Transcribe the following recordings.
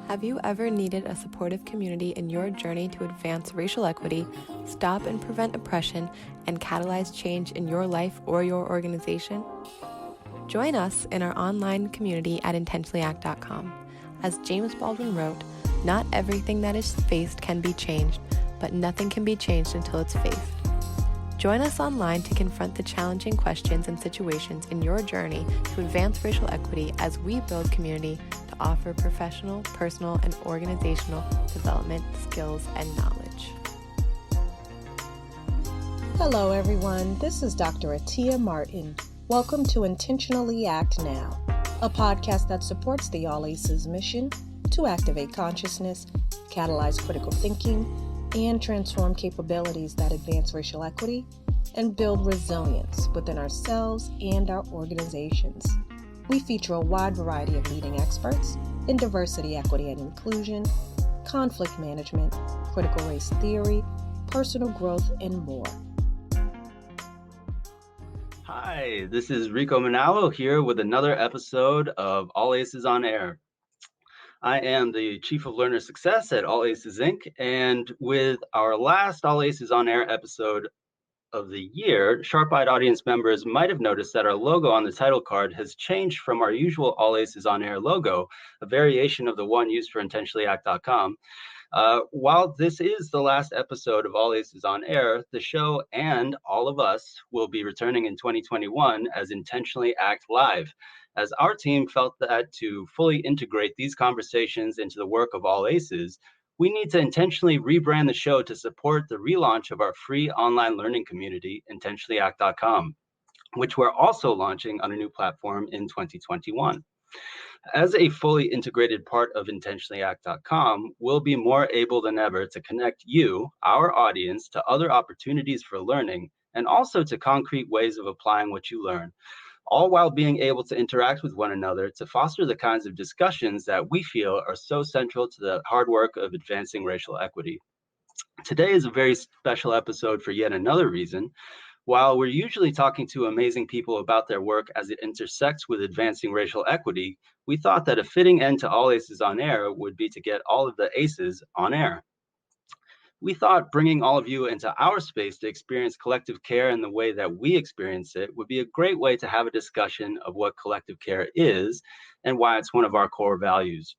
Have you ever needed a supportive community in your journey to advance racial equity, stop and prevent oppression, and catalyze change in your life or your organization? Join us in our online community at intentionallyact.com. As James Baldwin wrote, "Not everything that is faced can be changed, but nothing can be changed until it's faced." Join us online to confront the challenging questions and situations in your journey to advance racial equity as we build community to offer professional, personal, and organizational development, skills, and knowledge. Hello, everyone. This is Dr. Atia Martin. Welcome to Intentionally Act Now, a podcast that supports the All Aces mission to activate consciousness, catalyze critical thinking, and transform capabilities that advance racial equity and build resilience within ourselves and our organizations. We feature a wide variety of leading experts in diversity, equity, and inclusion, conflict management, critical race theory, personal growth, and more. Hi, this is Enrico Manalo here with another episode of All Aces on Air. I am the Chief of Learner Success at All Aces Inc. And with our last All Aces on Air episode of the year, sharp-eyed audience members might have noticed that our logo on the title card has changed from our usual All Aces on Air logo, a variation of the one used for intentionallyact.com. While this is the last episode of All Aces on Air, the show and all of us will be returning in 2021 as Intentionally Act Live, as our team felt that to fully integrate these conversations into the work of All Aces, we need to intentionally rebrand the show to support the relaunch of our free online learning community, intentionallyact.com, which we're also launching on a new platform in 2021. As a fully integrated part of intentionallyact.com, we'll be more able than ever to connect you, our audience, to other opportunities for learning and also to concrete ways of applying what you learn, all while being able to interact with one another to foster the kinds of discussions that we feel are so central to the hard work of advancing racial equity. Today is a very special episode for yet another reason. While we're usually talking to amazing people about their work as it intersects with advancing racial equity, we thought that a fitting end to All Aces on Air would be to get all of the aces on air. We thought bringing all of you into our space to experience collective care in the way that we experience it would be a great way to have a discussion of what collective care is and why it's one of our core values.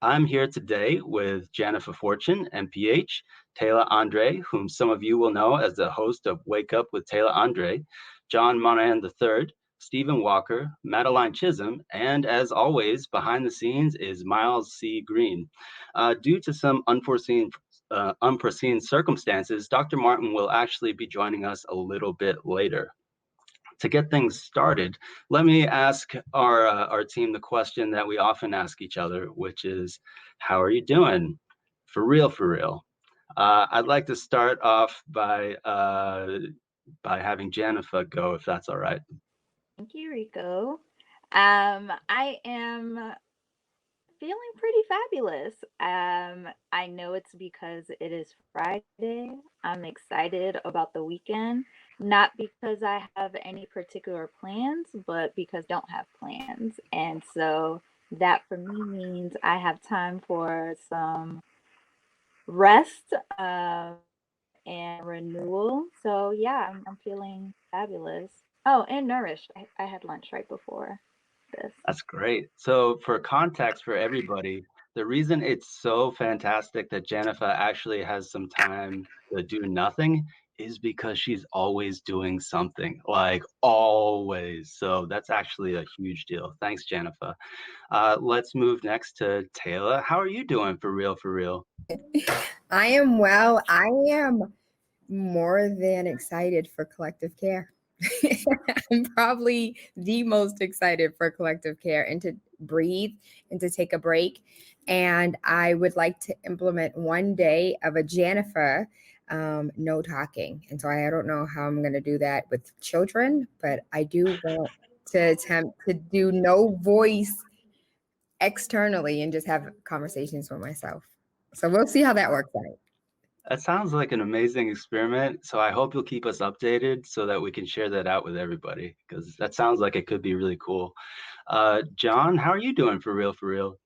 I'm here today with Jennifer Fortune, MPH, Tayla Andre, whom some of you will know as the host of Wake Up with Tayla Andre, John Monaghan III, Stephen Walker, Madeleine Chism, and as always, behind the scenes is Miles C. Green. Due to some unforeseen circumstances, Dr. Martin will actually be joining us a little bit later. To get things started, let me ask our team the question that we often ask each other, which is, how are you doing? For real, for real. I'd like to start off by having Jennifer go, if that's all right. Thank you, Rico. I am feeling pretty fabulous. I know it's because it is Friday. I'm excited about the weekend, not because I have any particular plans, but because I don't have plans. And so that for me means I have time for some rest and renewal. So yeah, I'm feeling fabulous. Oh, and nourished. I had lunch right before this. That's great. So for context for everybody, the reason it's so fantastic that Jennifer actually has some time to do nothing is because she's always doing something, like always. So that's actually a huge deal. Thanks, Jennifer. Let's move next to Tayla. How are you doing for real, for real? I am well. I am more than excited for collective care. I'm probably the most excited for collective care and to breathe and to take a break. And I would like to implement one day of a Jennifer no talking. And so I don't know how I'm going to do that with children, but I do want to attempt to do no voice externally and just have conversations with myself. So we'll see how that works out. That sounds like an amazing experiment. So I hope you'll keep us updated so that we can share that out with everybody, because that sounds like it could be really cool. John, how are you doing for real, for real?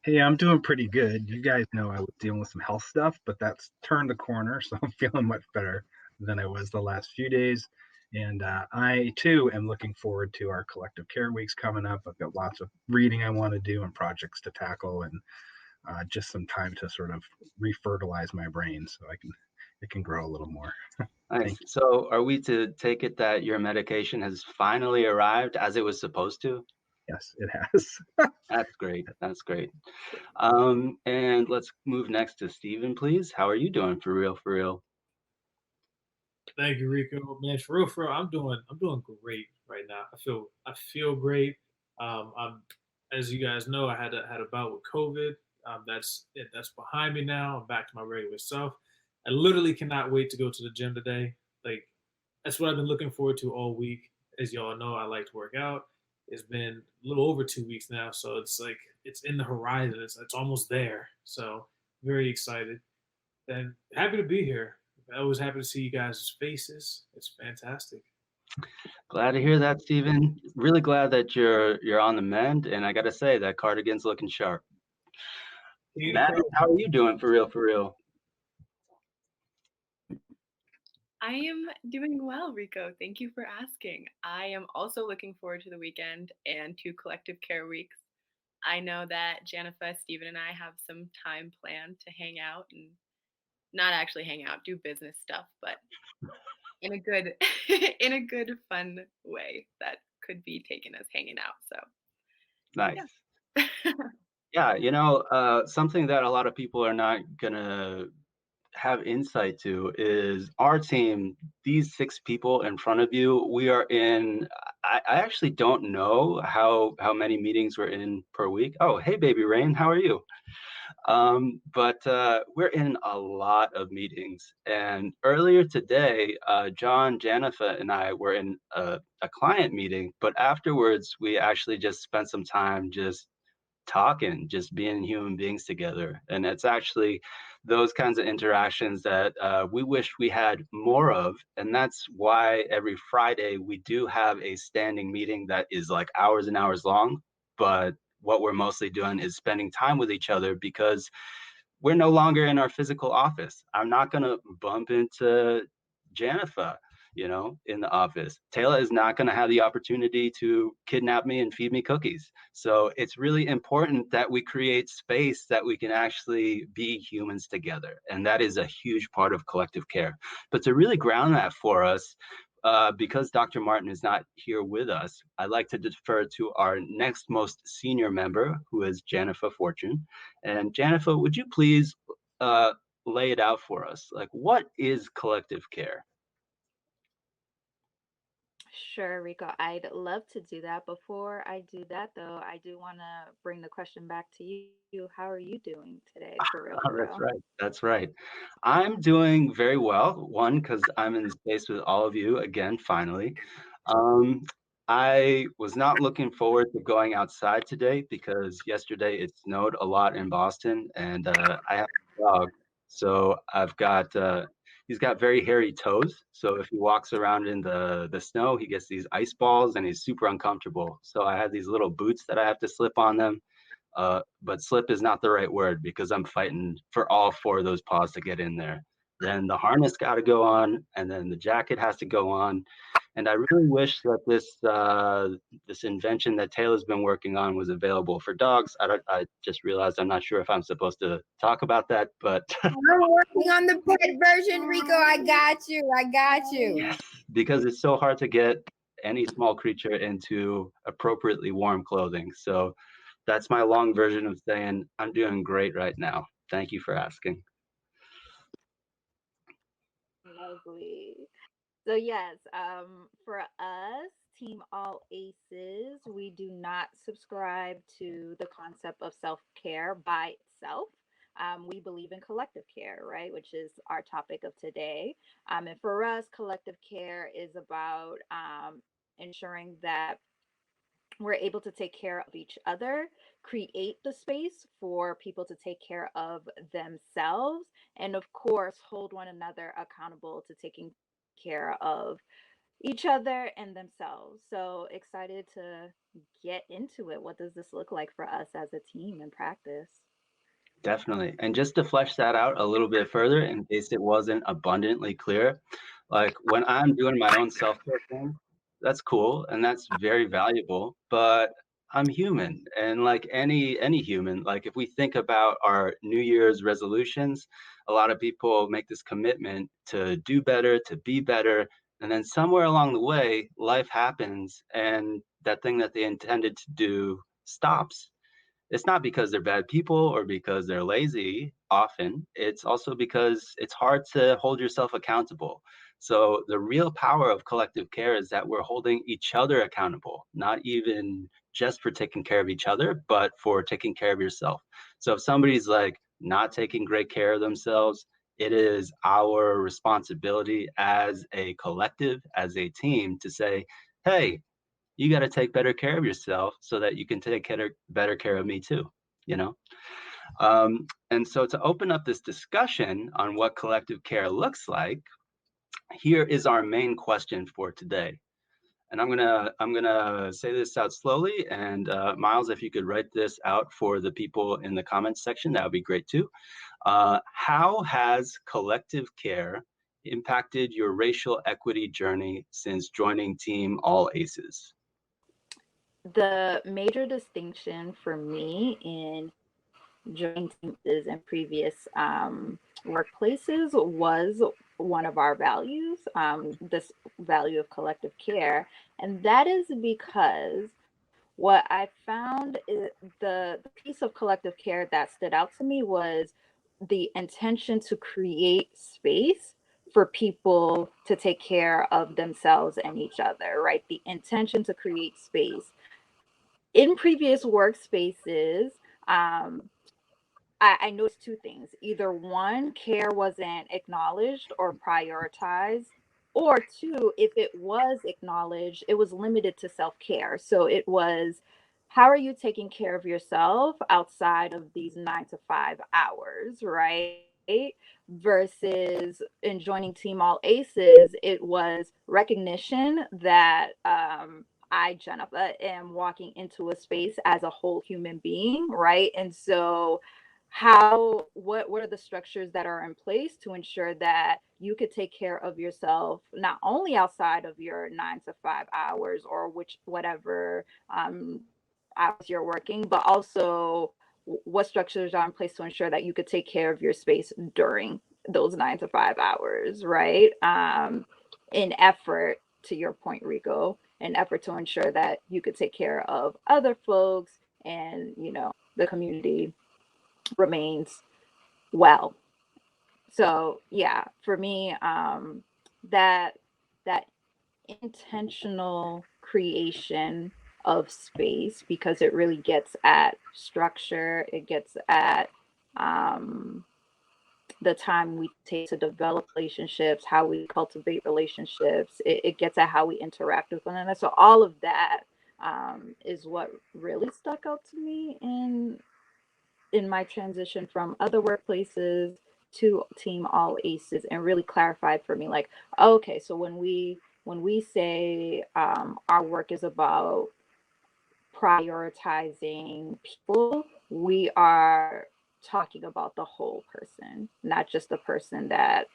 Hey, I'm doing pretty good. You guys know I was dealing with some health stuff, but that's turned the corner, so I'm feeling much better than I was the last few days. And I too am looking forward to our collective care weeks coming up. I've got lots of reading I want to do and projects to tackle, and just some time to sort of refertilize my brain so it can grow a little more. Nice. Thank you. So are we to take it that your medication has finally arrived as it was supposed to? Yes, it has. That's great. That's great. And let's move next to Stephen, please. How are you doing for real, for real? Thank you, Rico. Man, for real, I'm doing great right now. I feel great. I'm, as you guys know, I had a bout with COVID. That's it. That's behind me now. I'm back to my regular self. I literally cannot wait to go to the gym today. Like that's what I've been looking forward to all week. As y'all know, I like to work out. It's been a little over 2 weeks now, so it's like it's in the horizon. It's almost there. So very excited and happy to be here. I was happy to see you guys' faces. It's fantastic. Glad to hear that, Stephen. Really glad that you're on the mend. And I gotta say that cardigan's looking sharp. Matt, how are you doing for real, for real? I am doing well, Rico. Thank you for asking. I am also looking forward to the weekend and to collective care weeks. I know that Janifa, Stephen, and I have some time planned to hang out and not actually hang out, do business stuff, but in a good in a good fun way that could be taken as hanging out. So Nice. yeah. Yeah, something that a lot of people are not gonna have insight to is our team, these 6 people in front of you, we are in, I actually don't know how many meetings we're in per week. Oh, hey, baby Rain, how are you? But we're in a lot of meetings. And earlier today, John, Janifa, and I were in a client meeting, but afterwards, we actually just spent some time just talking, just being human beings together. And it's actually those kinds of interactions that we wish we had more of. And that's why every Friday we do have a standing meeting that is like hours and hours long. But what we're mostly doing is spending time with each other because we're no longer in our physical office. I'm not going to bump into Janifa, in the office. Tayla is not going to have the opportunity to kidnap me and feed me cookies. So it's really important that we create space that we can actually be humans together. And that is a huge part of collective care. But to really ground that for us, because Dr. Martin is not here with us, I'd like to defer to our next most senior member, who is Janifa Fortune. And Janifa, would you please lay it out for us? Like, what is collective care? Sure, Rico. I'd love to do that. Before I do that, though, I do want to bring the question back to you. How are you doing today, for real, Oh, for that's real? right. That's right. I'm doing very well. One, because I'm in space with all of you again, finally. Um, I was not looking forward to going outside today because yesterday it snowed a lot in Boston, and I have a dog, so he's got very hairy toes. So if he walks around in the snow, he gets these ice balls, and he's super uncomfortable. So I have these little boots that I have to slip on them. But slip is not the right word because I'm fighting for all 4 of those paws to get in there. Then the harness got to go on, and then the jacket has to go on. And I really wish that this invention that Taylor's been working on was available for dogs. I just realized I'm not sure if I'm supposed to talk about that, but I'm working on the pet version, Rico. I got you. I got you. yes, because it's so hard to get any small creature into appropriately warm clothing. So that's my long version of saying I'm doing great right now. Thank you for asking. Lovely. So yes, for us, Team All Aces, we do not subscribe to the concept of self-care by itself. We believe in collective care, right? Which is our topic of today. And for us, collective care is about ensuring that we're able to take care of each other, create the space for people to take care of themselves, and of course, hold one another accountable to taking care of each other and themselves. So excited to get into it. What does this look like for us as a team in practice? Definitely. And just to flesh that out a little bit further, in case it wasn't abundantly clear, like when I'm doing my own self-care thing, that's cool and that's very valuable, but I'm human. And like any human, like if we think about our New Year's resolutions, a lot of people make this commitment to do better, to be better, and then somewhere along the way, life happens and that thing that they intended to do stops. It's not because they're bad people or because they're lazy often. It's also because it's hard to hold yourself accountable. So the real power of collective care is that we're holding each other accountable, not even just for taking care of each other, but for taking care of yourself. So if somebody's like not taking great care of themselves, it is our responsibility as a collective, as a team to say, hey, you got to take better care of yourself so that you can take better care of me too, you know? And so to open up this discussion on what collective care looks like, here is our main question for today. And I'm gonna say this out slowly. And Miles, if you could write this out for the people in the comments section, that would be great too. How has collective care impacted your racial equity journey since joining Team All Aces? The major distinction for me in joining teams in previous workplaces was one of our values, this value of collective care. And that is because what I found is the piece of collective care that stood out to me was the intention to create space for people to take care of themselves and each other, right? The intention to create space. In previous workspaces, um, I noticed two things. Either one, care wasn't acknowledged or prioritized, or two, if it was acknowledged, it was limited to self care. So it was, how are you taking care of yourself outside of these 9 to 5 hours, right? Versus in joining Team All Aces, it was recognition that I, Jennifer, am walking into a space as a whole human being, right? And so what are the structures that are in place to ensure that you could take care of yourself not only outside of your 9 to 5 hours or which whatever hours you're working, but also what structures are in place to ensure that you could take care of your space during those 9 to 5 hours, right? In effort, to your point, Rico, in effort to ensure that you could take care of other folks and the community remains well. So yeah, for me, that that intentional creation of space, because it really gets at structure, it gets at um, the time we take to develop relationships, how we cultivate relationships, it gets at how we interact with one another. So all of that is what really stuck out to me in my transition from other workplaces to Team All Aces, and really clarified for me, like, okay, so when we say our work is about prioritizing people, we are talking about the whole person, not just the person that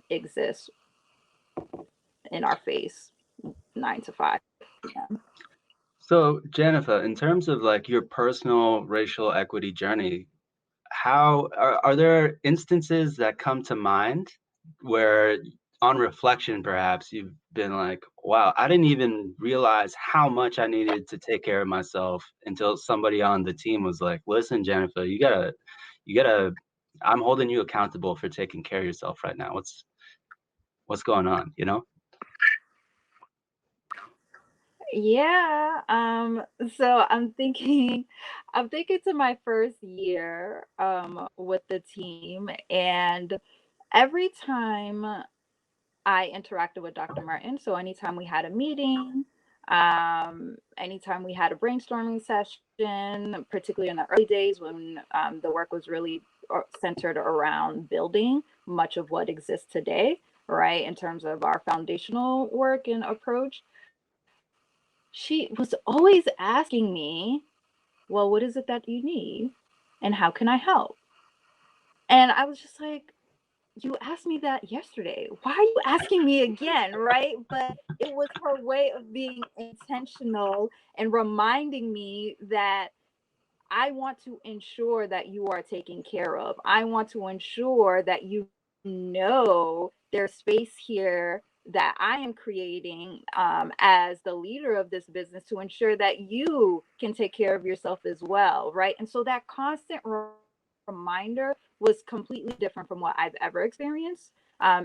exists in our face 9 to 5 p.m. So, Jennifer, in terms of like your personal racial equity journey, how are there instances that come to mind where on reflection perhaps you've been like, wow, I didn't even realize how much I needed to take care of myself until somebody on the team was like, listen, Jennifer, you gotta I'm holding you accountable for taking care of yourself right now. What's going on, you know? Yeah. So I'm thinking to my first year with the team, and every time I interacted with Dr. Martin, so anytime we had a meeting, anytime we had a brainstorming session, particularly in the early days when the work was really centered around building much of what exists today, right, in terms of our foundational work and approach, she was always asking me, well, what is it that you need? And how can I help? And I was just like, you asked me that yesterday. Why are you asking me again? Right. But it was her way of being intentional and reminding me that I want to ensure that you are taken care of. I want to ensure that you know there's space here that I am creating as the leader of this business to ensure that you can take care of yourself as well. Right. And so that constant reminder was completely different from what I've ever experienced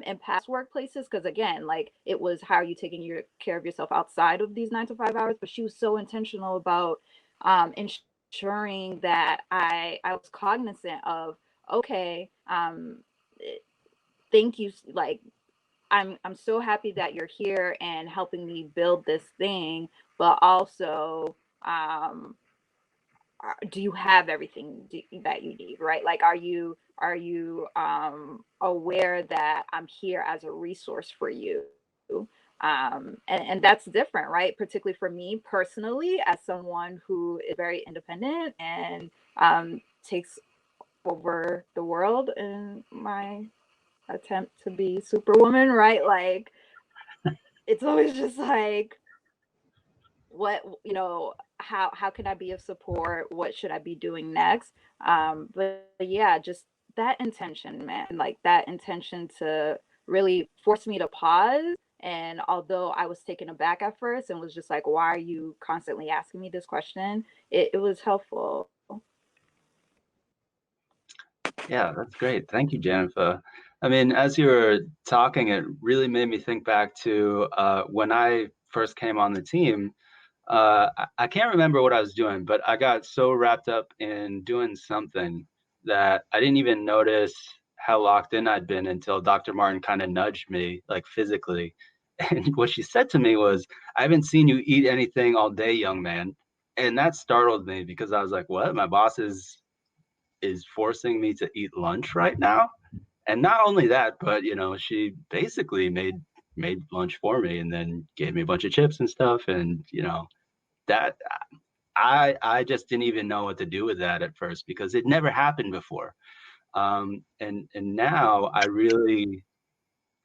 in past workplaces. Because again, like it was, how are you taking care of yourself outside of these 9 to 5 hours? But she was so intentional about ensuring that I was cognizant of, okay, thank you. Like, I'm so happy that you're here and helping me build this thing, but also, do you have everything that you need, right? Like, are you aware that I'm here as a resource for you? And that's different, right? Particularly for me personally, as someone who is very independent and takes over the world in my attempt to be superwoman, right? Like, it's always just like, what, how can I be of support? What should I be doing next? But yeah, just that intention, man, like that intention to really force me to pause. And although I was taken aback at first and was just like, why are you constantly asking me this question? It was helpful. Yeah, that's great. Thank you, Jennifer. I mean, as you were talking, it really made me think back to when I first came on the team. I can't remember what I was doing, but I got so wrapped up in doing something that I didn't even notice how locked in I'd been until Dr. Martin kind of nudged me, like physically. And what she said to me was, I haven't seen you eat anything all day, young man. And that startled me because I was like, what? My boss is forcing me to eat lunch right now? And not only that, but she basically made lunch for me and then gave me a bunch of chips and stuff. And that I just didn't even know what to do with that at first because it never happened before. And now I really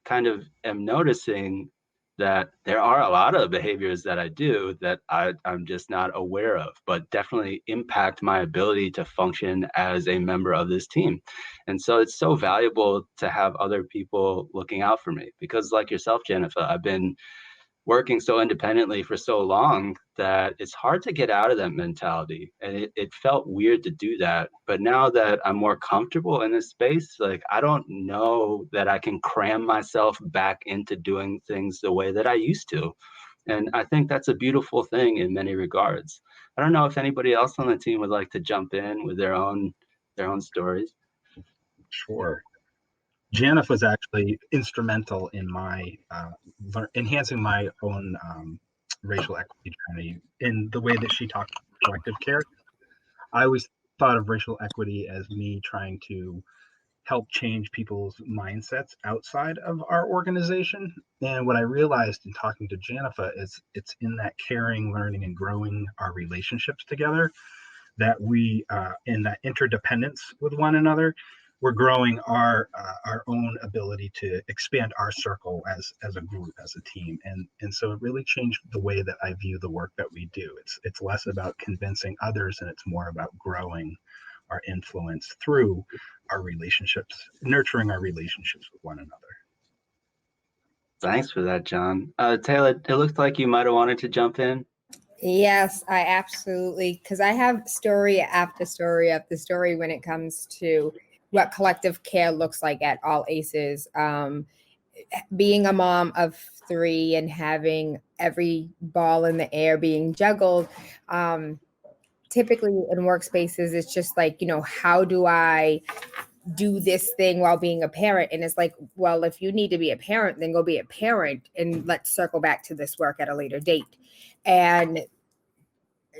kind of am noticing that there are a lot of behaviors that I do that I'm just not aware of, but definitely impact my ability to function as a member of this team. And so it's so valuable to have other people looking out for me because, like yourself, Jennifer, I've been working so independently for so long that it's hard to get out of that mentality. And it felt weird to do that. But now that I'm more comfortable in this space, like I don't know that I can cram myself back into doing things the way that I used to. And I think that's a beautiful thing in many regards. I don't know if anybody else on the team would like to jump in with their own stories. Sure. Janif was actually instrumental in my enhancing my own racial equity journey in the way that she talked about collective care. I always thought of racial equity as me trying to help change people's mindsets outside of our organization. And what I realized in talking to Janifa is it's in that caring, learning, and growing our relationships together that we, in that interdependence with one another, we're growing our own ability to expand our circle as a group, as a team, and so it really changed the way that I view the work that we do. It's less about convincing others, and it's more about growing our influence through our relationships, nurturing our relationships with one another. Thanks for that, John. Tayla, it looks like you might have wanted to jump in. Yes, I absolutely, because I have story after story after story when it comes to what collective care looks like at All Aces. Being a mom of 3 and having every ball in the air being juggled, typically in workspaces, it's just like, how do I do this thing while being a parent? And it's like, well, if you need to be a parent, then go be a parent, and let's circle back to this work at a later date. And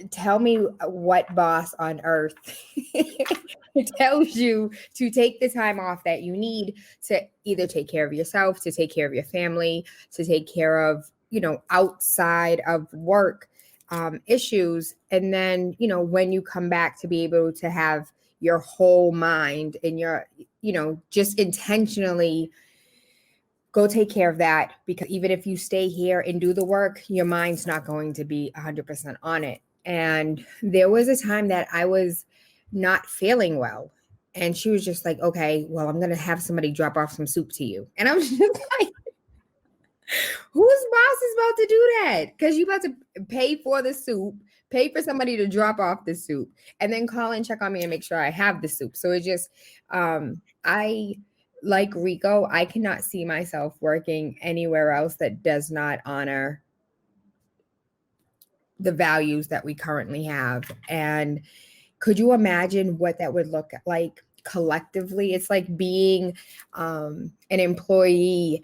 tell me what boss on earth It tells you to take the time off that you need to either take care of yourself, to take care of your family, to take care of, outside of work issues. And then, when you come back, to be able to have your whole mind and your, just intentionally go take care of that, because even if you stay here and do the work, your mind's not going to be 100% on it. And there was a time that I was not feeling well. And she was just like, okay, well, I'm going to have somebody drop off some soup to you. And I was just like, whose boss is about to do that? Because you about to pay for the soup, pay for somebody to drop off the soup, and then call and check on me and make sure I have the soup. So it just, I, like Rico, I cannot see myself working anywhere else that does not honor the values that we currently have. And could you imagine what that would look like collectively? It's like being an employee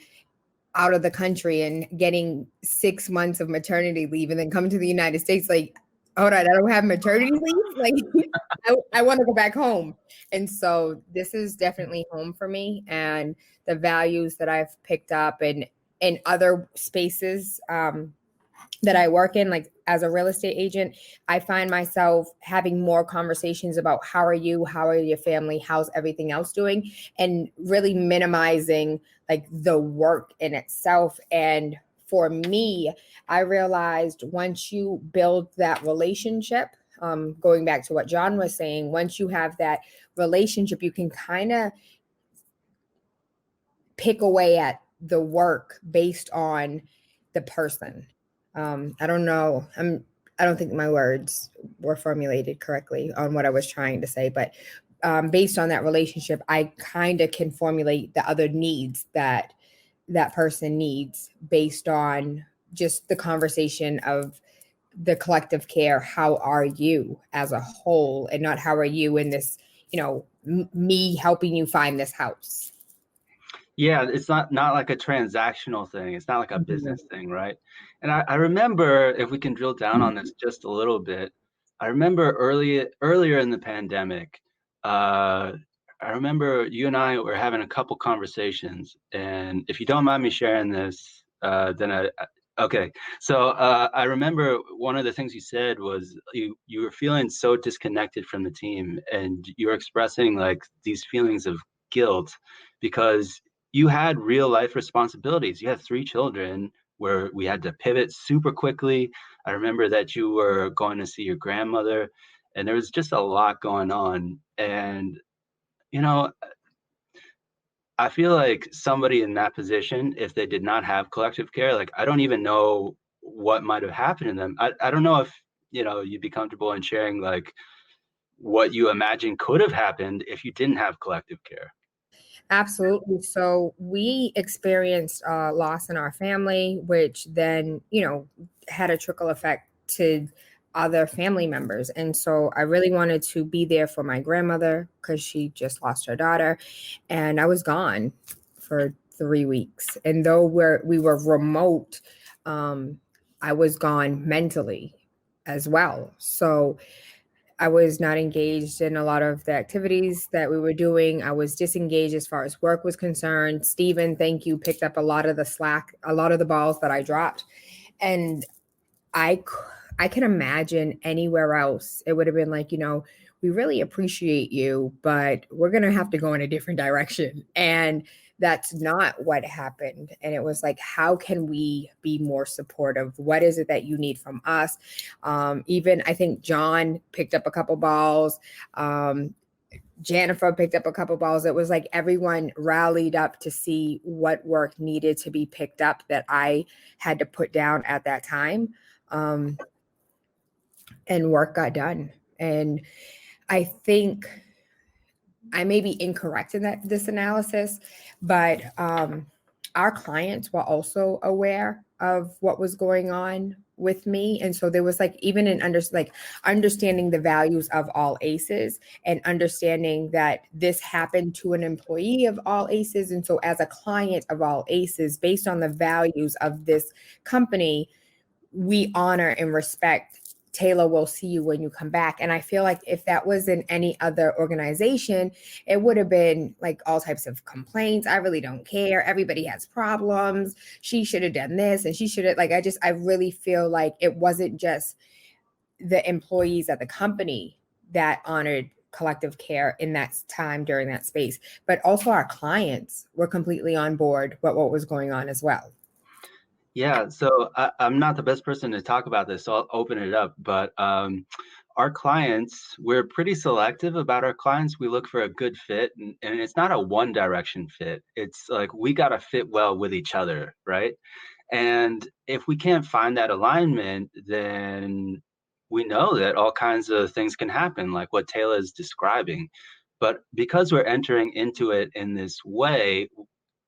out of the country and getting 6 months of maternity leave and then come to the United States like, hold on, I don't have maternity leave? Like, I want to go back home. And so this is definitely home for me, and the values that I've picked up and in other spaces that I work in, like as a real estate agent, I find myself having more conversations about how are you, how are your family, how's everything else doing, and really minimizing like the work in itself. And for me, I realized once you build that relationship, going back to what John was saying, once you have that relationship, you can kind of pick away at the work based on the person. I don't know. I don't think my words were formulated correctly on what I was trying to say, but based on that relationship, I kind of can formulate the other needs that that person needs based on just the conversation of the collective care. How are you as a whole, and not how are you in this, me helping you find this house. Yeah, it's not like a transactional thing. It's not like a business thing, right? And I remember, if we can drill down on this just a little bit, I remember earlier in the pandemic, I remember you and I were having a couple conversations, and if you don't mind me sharing this, then okay. So I remember one of the things you said was you were feeling so disconnected from the team, and you were expressing like these feelings of guilt because you had real life responsibilities. You had 3 children where we had to pivot super quickly. I remember that you were going to see your grandmother, and there was just a lot going on. And, I feel like somebody in that position, if they did not have collective care, like I don't even know what might have happened to them. I don't know if, you'd be comfortable in sharing like what you imagine could have happened if you didn't have collective care. Absolutely. So we experienced loss in our family, which then, had a trickle effect to other family members. And so I really wanted to be there for my grandmother because she just lost her daughter. And I was gone for 3 weeks. And though we were remote, I was gone mentally as well. So I was not engaged in a lot of the activities that we were doing. I was disengaged as far as work was concerned. Stephen, thank you, picked up a lot of the slack, a lot of the balls that I dropped. And I can imagine anywhere else, it would have been like, we really appreciate you, but we're going to have to go in a different direction. And that's not what happened. And it was like, how can we be more supportive? What is it that you need from us? Even I think John picked up a couple balls. Jennifer picked up a couple balls. It was like everyone rallied up to see what work needed to be picked up that I had to put down at that time. And work got done. And I think I may be incorrect in this analysis, but our clients were also aware of what was going on with me. And so there was like even understanding the values of all ACEs and understanding that this happened to an employee of all ACEs. And so as a client of all ACEs, based on the values of this company, we honor and respect Tayla, we'll see you when you come back. And I feel like if that was in any other organization, it would have been like all types of complaints. I really don't care. Everybody has problems. She should have done this and she should have, like, I really feel like it wasn't just the employees at the company that honored collective care in that time during that space, but also our clients were completely on board with what was going on as well. Yeah, so I'm not the best person to talk about this, so I'll open it up. But our clients, we're pretty selective about our clients. We look for a good fit, and it's not a one direction fit. It's like we got to fit well with each other, right? And if we can't find that alignment, then we know that all kinds of things can happen, like what Taylor is describing. But because we're entering into it in this way,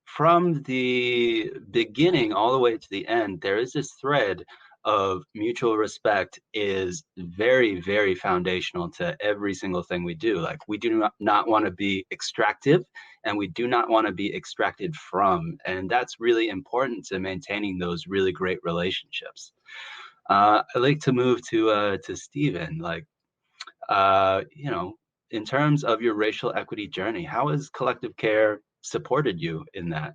from the beginning all the way to the end, there is this thread of mutual respect is very, very foundational to every single thing we do. Like we do not want to be extractive and we do not want to be extracted from. And that's really important to maintaining those really great relationships. I'd like to move to Stephen. Like, you know, in terms of your racial equity journey, how has collective care supported you in that?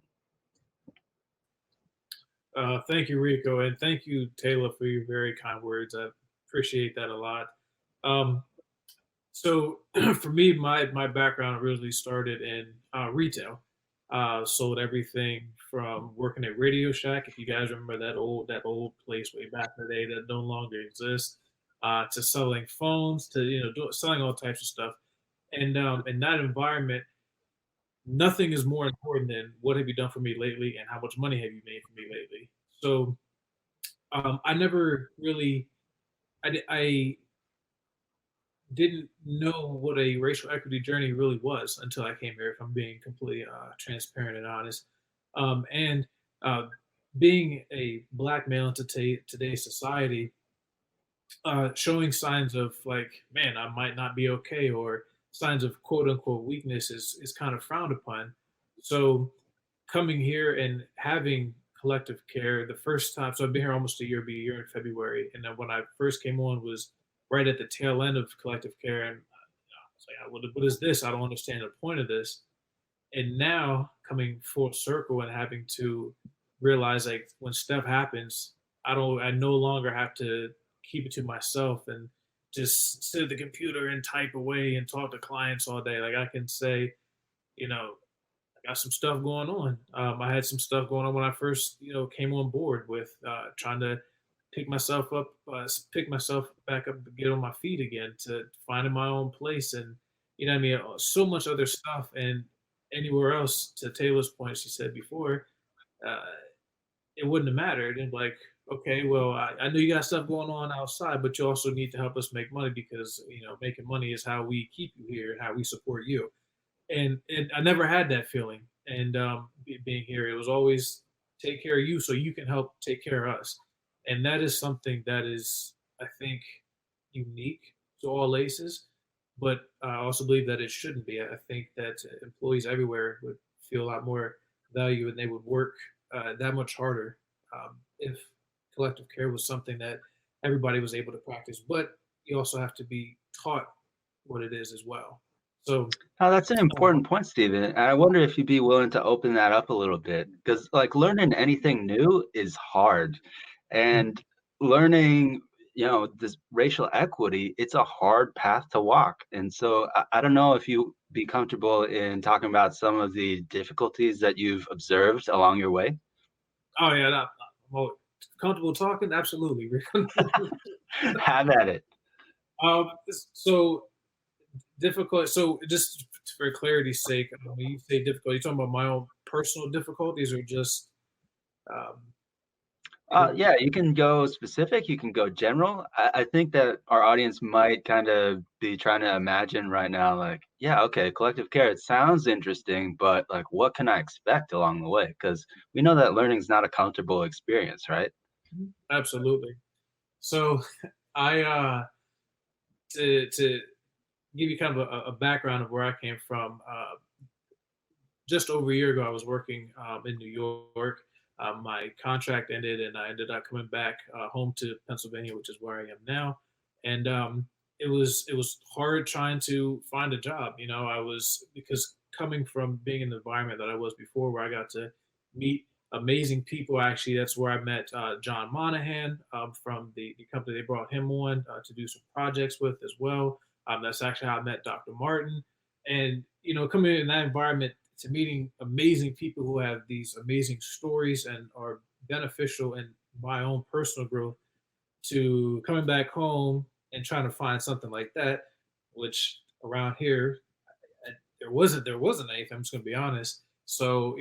Thank you, Rico, and thank you, Taylor, for your very kind words. I appreciate that a lot. Um, so, for me, my background originally started in retail. Sold everything from working at Radio Shack, if you guys remember that old place way back in the day that no longer exists, to selling phones, to selling all types of stuff. And in that environment, nothing is more important than what have you done for me lately and how much money have you made for me lately. So I never really, I didn't know what a racial equity journey really was until I came here, if I'm being completely transparent and honest. And being a black male in today's society, showing signs of like, man, I might not be okay, or signs of quote unquote weakness is kind of frowned upon. So coming here and having collective care the first time, so I've been here almost a year, be a year in February. And then when I first came on was right at the tail end of collective care. And I was like, what is this? I don't understand the point of this. And now coming full circle and having to realize like when stuff happens, I no longer have to keep it to myself and just sit at the computer and type away and talk to clients all day. Like I can say, I got some stuff going on. I had some stuff going on when I first, came on board with trying to pick myself back up, get on my feet again, to finding my own place, and what I mean, so much other stuff. And anywhere else, to Taylor's point, she said before, uh, it wouldn't have mattered. And like, okay, well, I know you got stuff going on outside, but you also need to help us make money because making money is how we keep you here and how we support you. And I never had that feeling. And being here, it was always take care of you so you can help take care of us. And that is something that is, I think, unique to all ACEs. But I also believe that it shouldn't be. I think that employees everywhere would feel a lot more value and they would work that much harder if collective care was something that everybody was able to practice. But you also have to be taught what it is as well. So, Oh, that's an important point, Stephen. And I wonder if you'd be willing to open that up a little bit, because like learning anything new is hard, and learning, this racial equity, it's a hard path to walk. And so I don't know if you be comfortable in talking about some of the difficulties that you've observed along your way. oh yeah, well, comfortable talking, absolutely. Have at it. So difficult. So just for clarity's sake, when you say difficult, you're talking about my own personal difficulties, or just um, Yeah, you can go specific, you can go general. I think that our audience might kind of be trying to imagine right now, like, yeah, okay, collective care, it sounds interesting, but like, what can I expect along the way? Because we know that learning is not a comfortable experience, right? absolutely. So I to give you kind of a background of where I came from. Just over a year ago, I was working in New York. My contract ended, and I ended up coming back home to Pennsylvania, which is where I am now. And it was hard trying to find a job. Because coming from being in the environment that I was before, where I got to meet amazing people. Actually, that's where I met John Monaghan from the company. They brought him on to do some projects with as well. That's actually how I met Dr. Martin. And coming in that environment to meeting amazing people who have these amazing stories and are beneficial in my own personal growth, to coming back home and trying to find something like that, which around here there wasn't anything. I'm just gonna be honest. So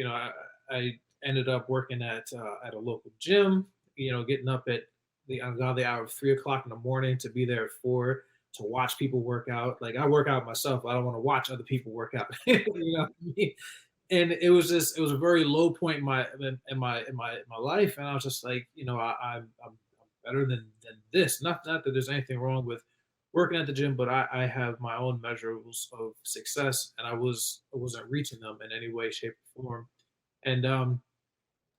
I ended up working at a local gym. Getting up at the ungodly hour of 3 o'clock in the morning to be there at 4 to watch people work out. Like, I work out myself. I don't want to watch other people work out. What I mean? And it was a very low point in my life, and I was just like, I'm better than this. Not that there's anything wrong with working at the gym, but I have my own measures of success, and I wasn't reaching them in any way, shape, or form. And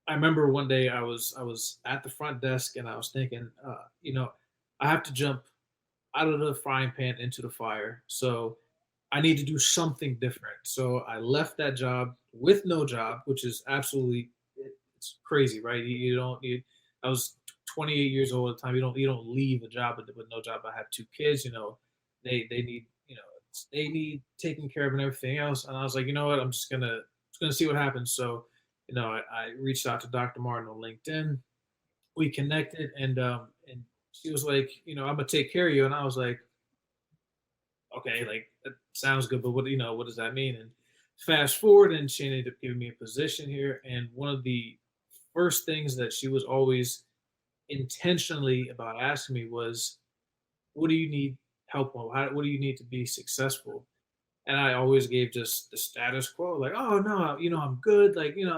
I remember one day I was at the front desk, and I was thinking, I have to jump out of the frying pan into the fire. So I need to do something different. So I left that job with no job, which is absolutely, it's crazy, right? I was 28 years old at the time. You don't leave a job with no job. I have 2 kids. They need they need taking care of and everything else. And I was like, you know what? I'm just gonna see what happens. So I reached out to Dr. Martin on LinkedIn. We connected, and she was like, I'm gonna take care of you. And I was like, okay, like, that sounds good, but what does that mean? And fast forward, and she ended up giving me a position here. And one of the first things that she was always intentionally about asking me was, what do you need help on? What do you need to be successful? And I always gave just the status quo, like, oh no, I'm good. Like, and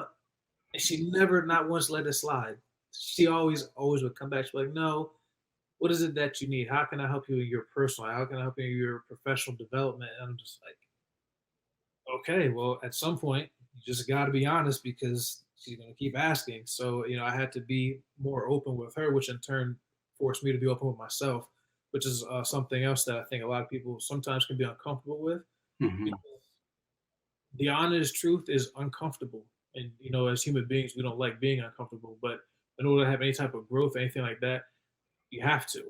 she never, not once, let it slide. She always would come back. She's like, no, what is it that you need? How can I help you in your personal life? How can I help you in your professional development? And I'm just like, okay, well, at some point, you just got to be honest, because she's going to keep asking. So, I had to be more open with her, which in turn forced me to be open with myself, which is something else that I think a lot of people sometimes can be uncomfortable with. Mhm. The honest truth is uncomfortable. And, as human beings, we don't like being uncomfortable. But in order to have any type of growth, anything like that, you have to,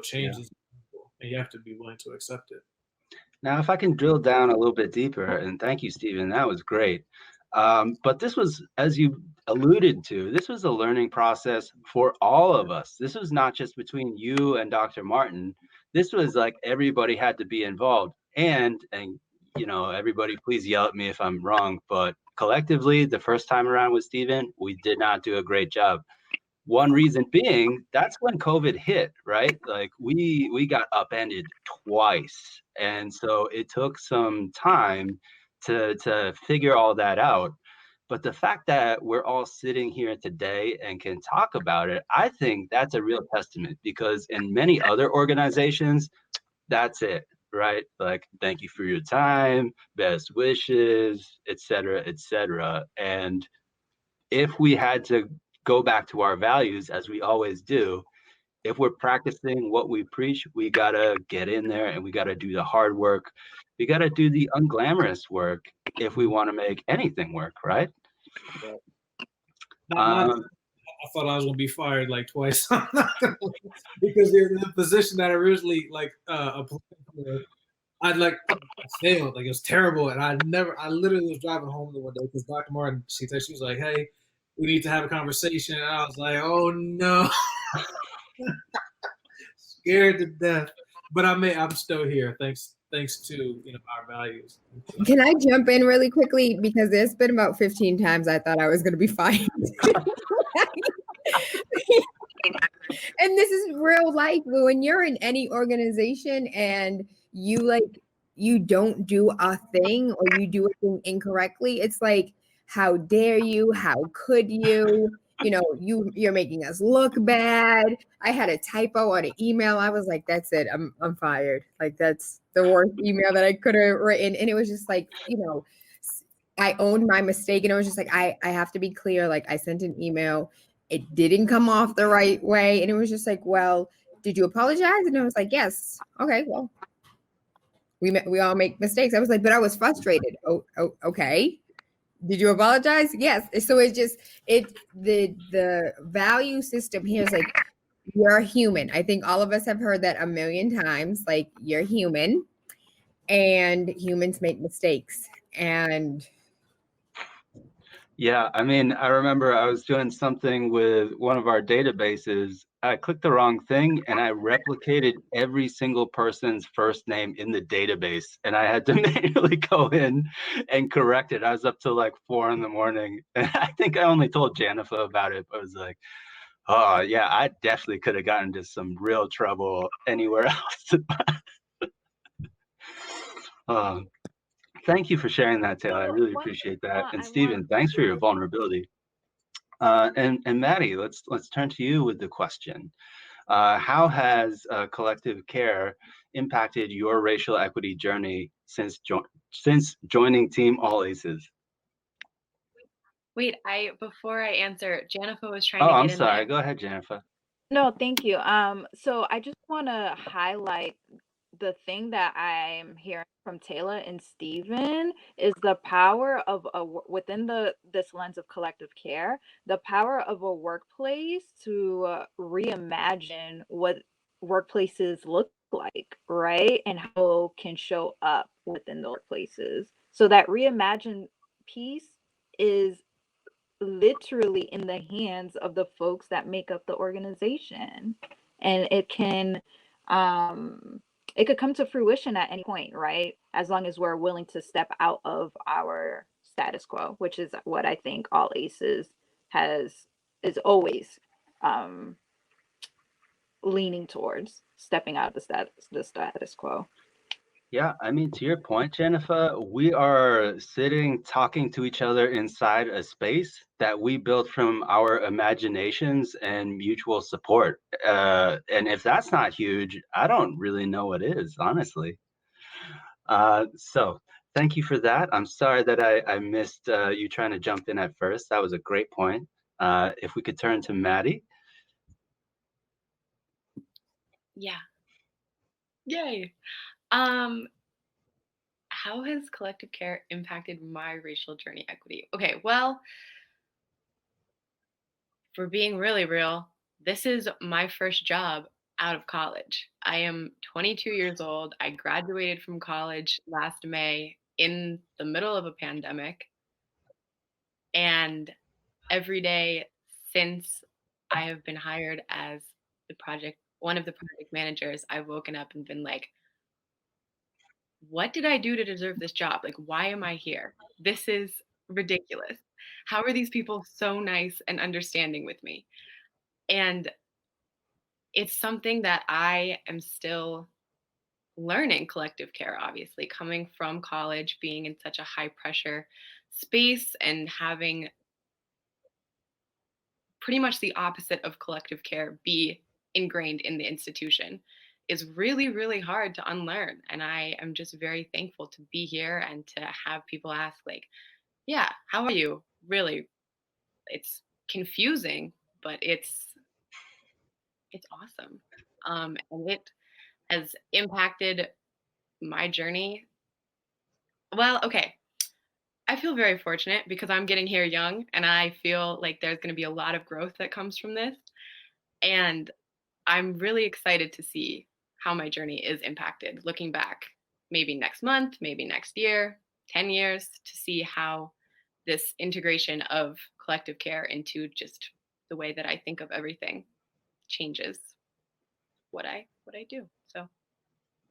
change Yeah. is uncomfortable, and you have to be willing to accept it. Now, if I can drill down a little bit deeper, and thank you, Stephen, that was great. But this was, as you alluded to, this was a learning process for all of us. This was not just between you and Dr. Martin. This was like everybody had to be involved. And everybody, please yell at me if I'm wrong, but collectively, the first time around with Stephen, we did not do a great job. One reason being, that's when COVID hit, right? Like, we got upended twice. And so it took some time to figure all that out. But the fact that we're all sitting here today and can talk about it, I think that's a real testament, because in many other organizations, that's it, right? Like, thank you for your time, best wishes, et cetera, et cetera. And if we had to go back to our values, as we always do, if we're practicing what we preach, we gotta get in there and we gotta do the hard work. We gotta do the unglamorous work if we want to make anything work, right? But not Um, I thought I was gonna be fired like twice. I'm not gonna lie, because the position that I originally applied for, I failed. Like, it was terrible, and I literally was driving home the one day because Dr. Martin, she was like, "Hey, we need to have a conversation," and I was like, "Oh no." Scared to death. But I'm still here, thanks to our values. Can I jump in really quickly? Because there's been about 15 times I thought I was going to be fired. And this is real life. When you're in any organization and you don't do a thing, or you do a thing incorrectly, it's like, how dare you? How could you? You're making us look bad. I had a typo on an email. I was like, that's it. I'm fired. Like, that's the worst email that I could have written. And it was just like, I owned my mistake, and it was just like, I have to be clear. Like, I sent an email. It didn't come off the right way. And it was just like, well, did you apologize? And I was like, yes. Okay, well, we all make mistakes. I was like, but I was frustrated. Oh, okay. Did you apologize? Yes. So the value system here is like, you're human. I think all of us have heard that a million times. Like, you're human, and humans make mistakes. And Yeah, I mean, I remember I was doing something with one of our databases. I clicked the wrong thing and I replicated every single person's first name in the database. And I had to manually go in and correct it. I was up till like 4 in the morning. And I think I only told Janifa about it. But I was like, oh, yeah, I definitely could have gotten into some real trouble anywhere else. um, Thank you for sharing that, Taylor. I really appreciate that. And Stephen, thanks for your vulnerability. And Maddie, let's turn to you with the question. How has collective care impacted your racial equity journey since joining Team All Aces? Wait, before I answer, Janifa was trying Oh, to get I'm in sorry. there. Go ahead, Janifa. No, thank you. So I just want to highlight the thing that I'm hearing from Tayla and Stephen is the power of within this lens of collective care, the power of a workplace to reimagine what workplaces look like, right? And how can show up within the workplaces. So that reimagined piece is literally in the hands of the folks that make up the organization, and it could come to fruition at any point, right, as long as we're willing to step out of our status quo, which is what I think All Aces is always leaning towards, stepping out of the status quo. Yeah, I mean, to your point, Jennifer, we are sitting talking to each other inside a space that we built from our imaginations and mutual support. And if that's not huge, I don't really know what is, honestly. So thank you for that. I'm sorry that I missed you trying to jump in at first. That was a great point. If we could turn to Maddie. Yeah. Yay. How has collective care impacted my racial journey equity? Okay, well, for being really real, this is my first job out of college. I am 22 years old. I graduated from college last May in the middle of a pandemic. And every day since I have been hired as one of the project managers, I've woken up and been like, what did I do to deserve this job? Like, why am I here? This is ridiculous. How are these people so nice and understanding with me? And it's something that I am still learning. Collective care, obviously, coming from college, being in such a high pressure space and having pretty much the opposite of collective care be ingrained in the institution is really, really hard to unlearn. And I am just very thankful to be here and to have people ask, like, yeah, how are you? Really, it's confusing, but it's awesome. And it has impacted my journey. Well, okay. I feel very fortunate because I'm getting here young and I feel like there's going to be a lot of growth that comes from this. And I'm really excited to see how my journey is impacted looking back, maybe next month, maybe next year, 10 years, to see how this integration of collective care into just the way that I think of everything changes what I do. So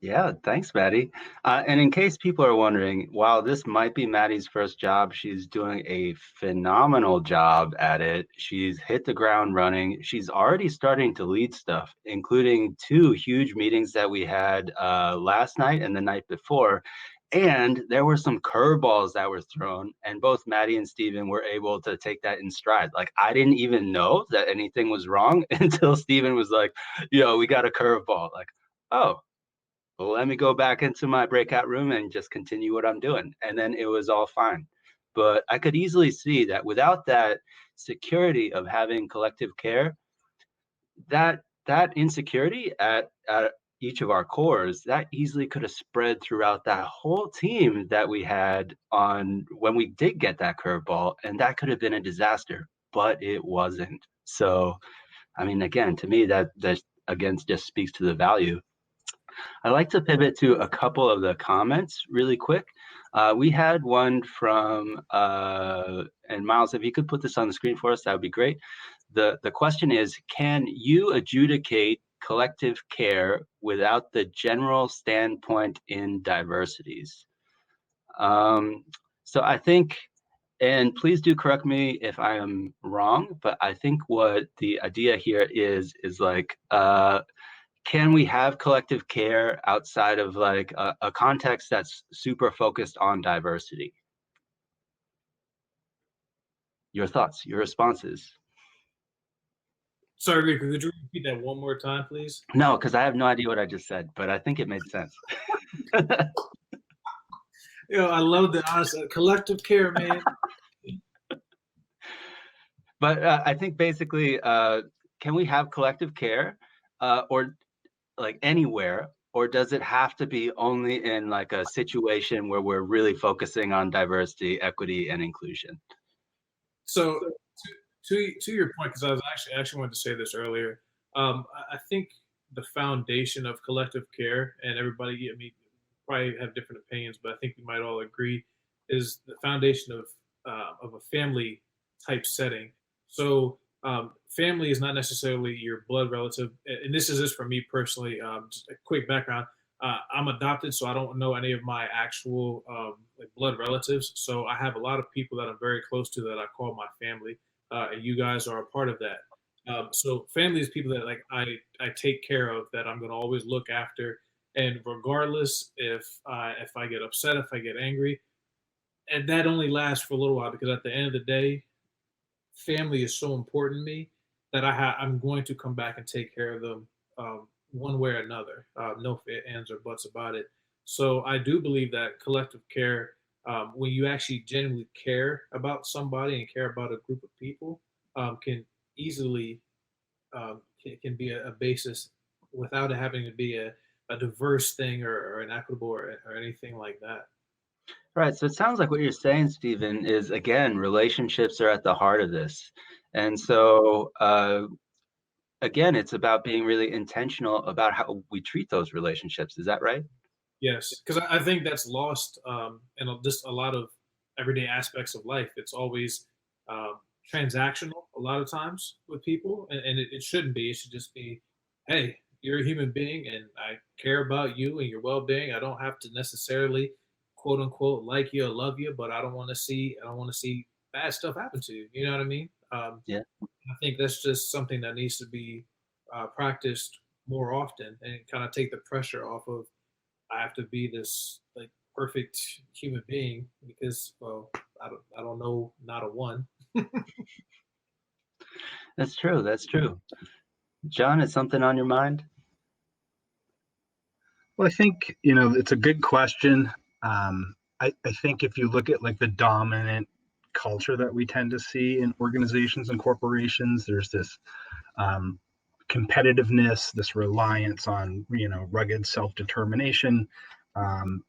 Yeah, thanks, Maddie. And in case people are wondering, while this might be Maddie's first job, she's doing a phenomenal job at it. She's hit the ground running. She's already starting to lead stuff, including 2 huge meetings that we had last night and the night before. And there were some curveballs that were thrown, and both Maddie and Steven were able to take that in stride. Like, I didn't even know that anything was wrong until Steven was like, yo, we got a curveball. Like, oh, well, let me go back into my breakout room and just continue what I'm doing. And then it was all fine. But I could easily see that without that security of having collective care, that that insecurity at each of our cores, that easily could have spread throughout that whole team that we had on when we did get that curveball, and that could have been a disaster, but it wasn't. So, I mean, again, to me, that again just speaks to the value. I'd like to pivot to a couple of the comments really quick. We had one from, and Miles, if you could put this on the screen for us, that would be great. The question is, can you adjudicate collective care without the general standpoint in diversities? So I think, and please do correct me if I am wrong, but I think what the idea here is like, can we have collective care outside of like a context that's super focused on diversity? Your thoughts, your responses. Sorry, Rico, could you repeat that one more time, please? No, because I have no idea what I just said, but I think it made sense. I love the honest collective care, man. But I think basically, can we have collective care or like anywhere, or does it have to be only in like a situation where we're really focusing on diversity, equity, and inclusion? So to your point, because I was actually wanted to say this earlier. I think the foundation of collective care, and everybody, I mean, probably have different opinions, but I think we might all agree, is the foundation of a family type setting. So family is not necessarily your blood relative, and this is just for me personally. Just a quick background: I'm adopted, so I don't know any of my actual like blood relatives. So I have a lot of people that I'm very close to that I call my family, and you guys are a part of that. So family is people that like I take care of, that I'm going to always look after, and regardless if I get upset, if I get angry, and that only lasts for a little while, because at the end of the day, family is so important to me that I'm going to come back and take care of them one way or another. No ands or buts about it. So I do believe that collective care, when you actually genuinely care about somebody and care about a group of people, can easily can be a basis without it having to be a diverse thing or an equitable or anything like that. Right. So it sounds like what you're saying, Stephen, is again, relationships are at the heart of this. And so, again, it's about being really intentional about how we treat those relationships. Is that right? Yes, because I think that's lost in just a lot of everyday aspects of life. It's always transactional a lot of times with people, and it shouldn't be. It should just be, hey, you're a human being, and I care about you and your well-being. I don't have to necessarily, quote unquote, like you or love you, but I don't want to see bad stuff happen to you. You know what I mean? Yeah. I think that's just something that needs to be practiced more often, and kind of take the pressure off of I have to be this like perfect human being, because well I don't know not a one. That's true. That's true. John, is something on your mind? Well, I think, it's a good question. I think if you look at like the dominant culture that we tend to see in organizations and corporations, there's this competitiveness, this reliance on, rugged self-determination, and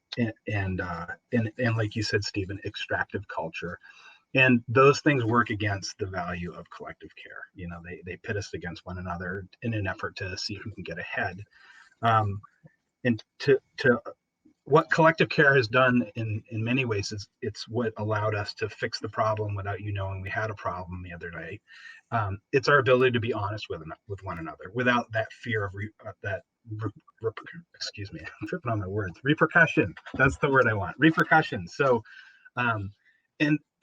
like you said, Stephen, extractive culture. And those things work against the value of collective care. They pit us against one another in an effort to see who can get ahead. And to what collective care has done in many ways is it's what allowed us to fix the problem without you knowing we had a problem the other day. It's our ability to be honest with one another without that fear of excuse me, I'm tripping on my words. Repercussion. That's the word I want. Repercussion. So,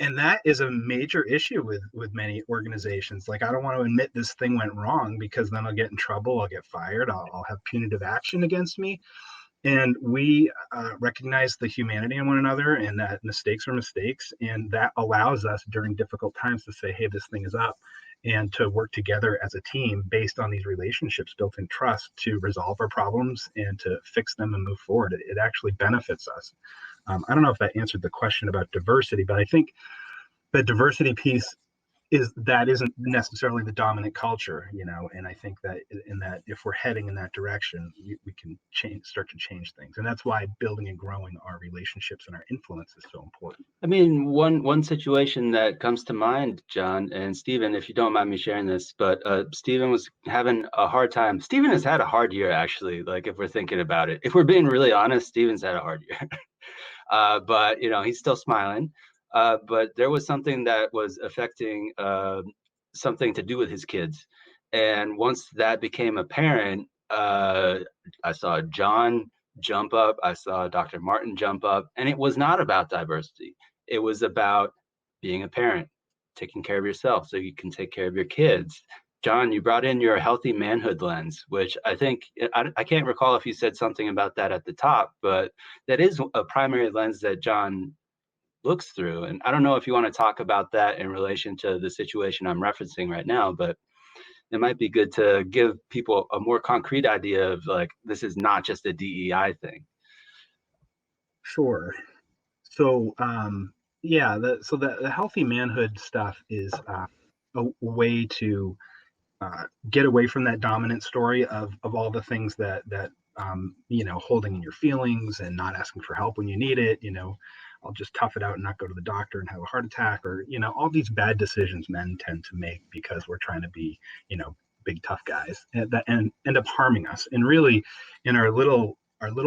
and that is a major issue with many organizations. Like, I don't want to admit this thing went wrong, because then I'll get in trouble. I'll get fired. I'll have punitive action against me. And we recognize the humanity in one another, and that mistakes are mistakes. And that allows us during difficult times to say, hey, this thing is up, and to work together as a team based on these relationships built in trust to resolve our problems and to fix them and move forward. It actually benefits us. I don't know if that answered the question about diversity, but I think the diversity piece that isn't necessarily the dominant culture, and I think that if we're heading in that direction, we can start to change things. And that's why building and growing our relationships and our influence is so important. I mean, one situation that comes to mind, John and Stephen, if you don't mind me sharing this, but Stephen was having a hard time. Stephen has had a hard year, actually, like if we're thinking about it. If we're being really honest, Stephen's had a hard year. But he's still smiling. But there was something that was affecting something to do with his kids. And once that became apparent, I saw John jump up. I saw Dr. Martin jump up. And it was not about diversity. It was about being a parent, taking care of yourself so you can take care of your kids. John, you brought in your healthy manhood lens, which I think, I can't recall if you said something about that at the top, but that is a primary lens that John looks through. And I don't know if you want to talk about that in relation to the situation I'm referencing right now, but it might be good to give people a more concrete idea of like, this is not just a DEI thing. Sure. So, the healthy manhood stuff is a way to get away from that dominant story of all the things that holding in your feelings and not asking for help when you need it. I'll just tough it out and not go to the doctor and have a heart attack, or all these bad decisions men tend to make because we're trying to be big tough guys, and that and end up harming us. And really, in our little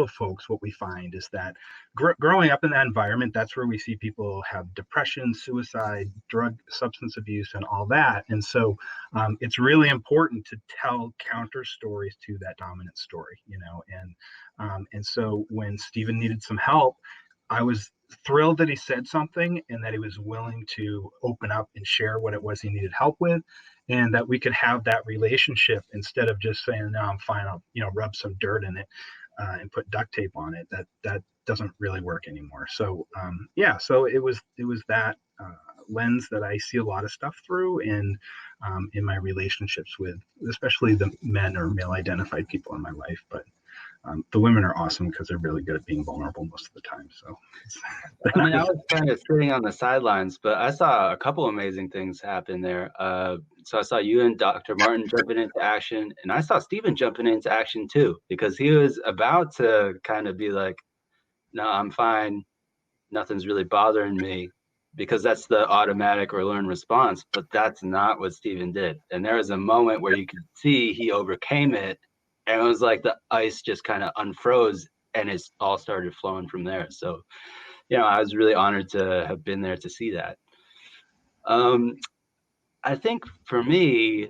folks, what we find is that growing up in that environment, that's where we see people have depression, suicide, drug, substance abuse, and all that. And so it's really important to tell counter stories to that dominant story, and so when Stephen needed some help, I was thrilled that he said something and that he was willing to open up and share what it was he needed help with, and that we could have that relationship instead of just saying, no, I'm fine, I'll rub some dirt in it and put duct tape on it. That doesn't really work anymore. So so it was that lens that I see a lot of stuff through in my relationships with especially the men or male identified people in my life. But the women are awesome because they're really good at being vulnerable most of the time. So I mean, I was kind of sitting on the sidelines, but I saw a couple amazing things happen there. So I saw you and Dr. Martin jumping into action, and I saw Stephen jumping into action too, because he was about to kind of be like, no, I'm fine. Nothing's really bothering me, because that's the automatic or learned response. But that's not what Stephen did. And there was a moment where you could see he overcame it. And it was like the ice just kind of unfroze and it all started flowing from there. So, I was really honored to have been there to see that. I think for me,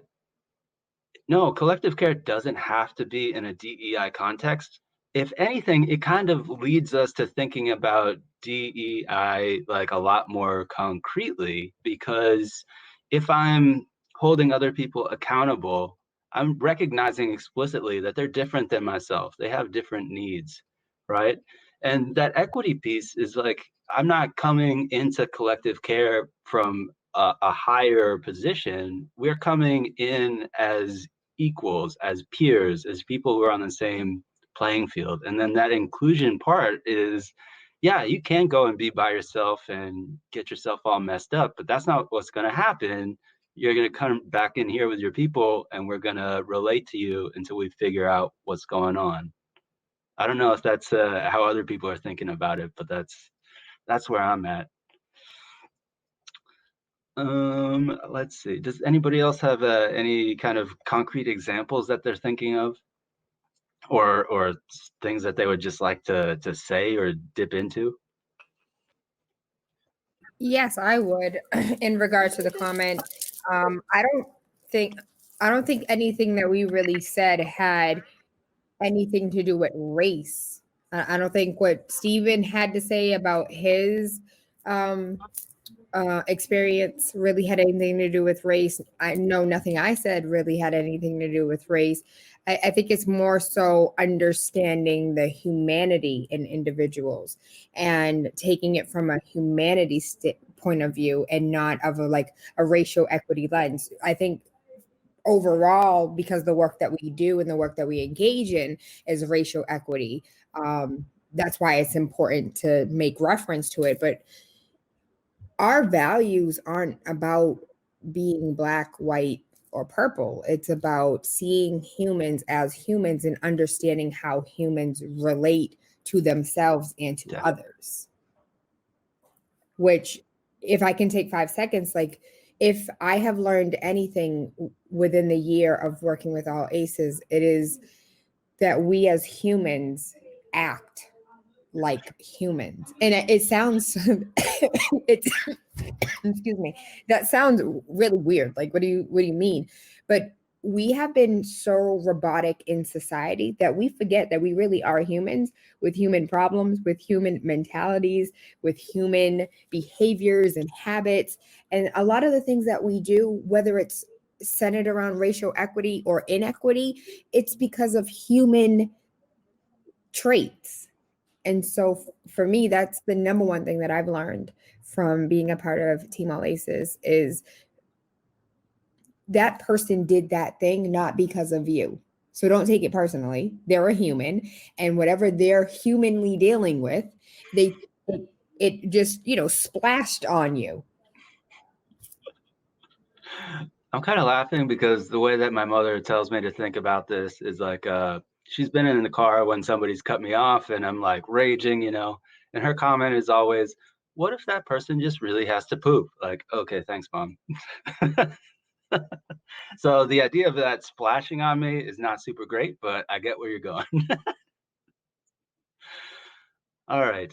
no, collective care doesn't have to be in a DEI context. If anything, it kind of leads us to thinking about DEI like a lot more concretely, because if I'm holding other people accountable, I'm recognizing explicitly that they're different than myself. They have different needs, right? And that equity piece is like, I'm not coming into collective care from a higher position. We're coming in as equals, as peers, as people who are on the same playing field. And then that inclusion part is, you can go and be by yourself and get yourself all messed up, but that's not what's going to happen. You're going to come back in here with your people and we're going to relate to you until we figure out what's going on. I don't know if that's how other people are thinking about it, but that's where I'm at. Let's see. Does anybody else have any kind of concrete examples that they're thinking of, or things that they would just like to say or dip into? Yes, I would. In regards to the comment, I don't think anything that we really said had anything to do with race. I don't think what Stephen had to say about his experience really had anything to do with race. I know nothing I said really had anything to do with race. I think it's more so understanding the humanity in individuals and taking it from a humanity point of view and not of a racial equity lens. I think overall, because the work that we do and the work that we engage in is racial equity, that's why it's important to make reference to it. But our values aren't about being black, white, or purple. It's about seeing humans as humans and understanding how humans relate to themselves and to others. Which, if I can take 5 seconds, like, if I have learned anything within the year of working with All Aces, it is that we as humans act like humans. And it sounds, it's, excuse me, that sounds really weird. Like, what do you mean? But we have been so robotic in society that we forget that we really are humans with human problems, with human mentalities, with human behaviors and habits. And a lot of the things that we do, whether it's centered around racial equity or inequity, it's because of human traits. And so for me, that's the number one thing that I've learned from being a part of Team All Aces is that person did that thing not because of you. So don't take it personally. They're a human, and whatever they're humanly dealing with, it just, splashed on you. I'm kind of laughing because the way that my mother tells me to think about this is like, she's been in the car when somebody's cut me off and I'm like raging, and her comment is always, what if that person just really has to poop? Like, okay, thanks, Mom. So the idea of that splashing on me is not super great, but I get where you're going. All right,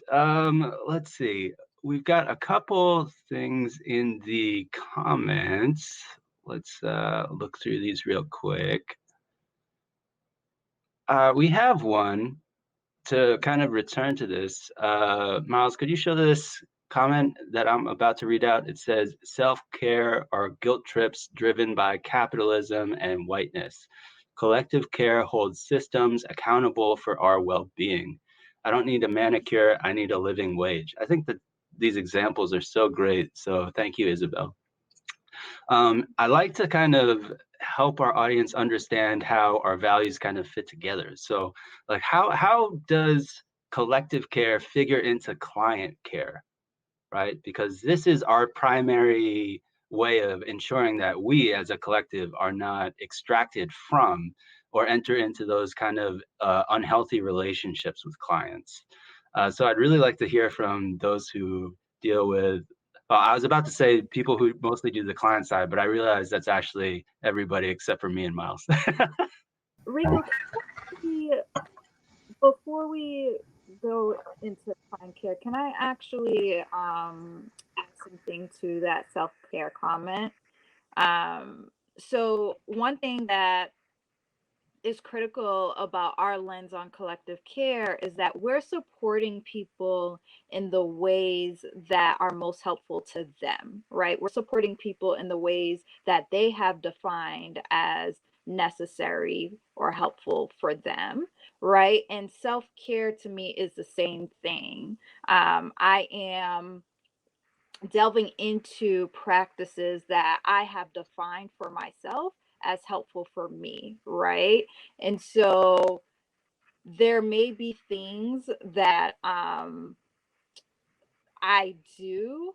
let's see. We've got a couple things in the comments. Let's look through these real quick. We have one to kind of return to this. Miles, could you show this comment that I'm about to read out? It says, self-care are guilt trips driven by capitalism and whiteness. Collective care holds systems accountable for our well-being. I don't need a manicure, I need a living wage. I think that these examples are so great. So thank you, Isabel. I like to kind of help our audience understand how our values kind of fit together. So like how does collective care figure into client care, right? Because this is our primary way of ensuring that we as a collective are not extracted from or enter into those kind of unhealthy relationships with clients. So I'd really like to hear from those who deal with, I was about to say people who mostly do the client side, but I realize that's actually everybody except for me and Miles. Rico, before we go into client care, can I actually add something to that self-care comment? So one thing that is critical about our lens on collective care is that we're supporting people in the ways that are most helpful to them, right? We're supporting people in the ways that they have defined as necessary or helpful for them, right? And self-care to me is the same thing. I am delving into practices that I have defined for myself as helpful for me, right? And so there may be things that I do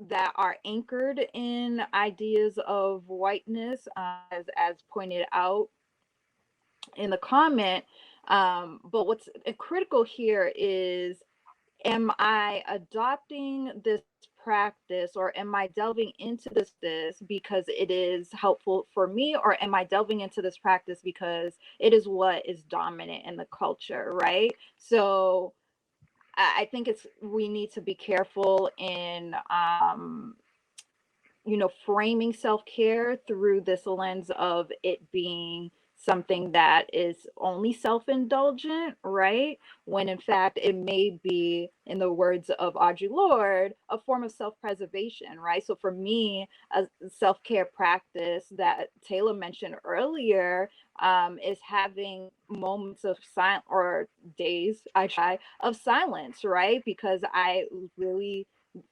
that are anchored in ideas of whiteness, as pointed out in the comment. But what's critical here is, am I adopting this practice, or am I delving into this because it is helpful for me, or am I delving into this practice because it is what is dominant in the culture, right? So I think we need to be careful in framing self-care through this lens of it being something that is only self-indulgent, right? When in fact it may be, in the words of Audre Lorde, a form of self-preservation, right? So for me, a self-care practice that Tayla mentioned earlier is having moments of silence, or days I try of silence, right? Because I really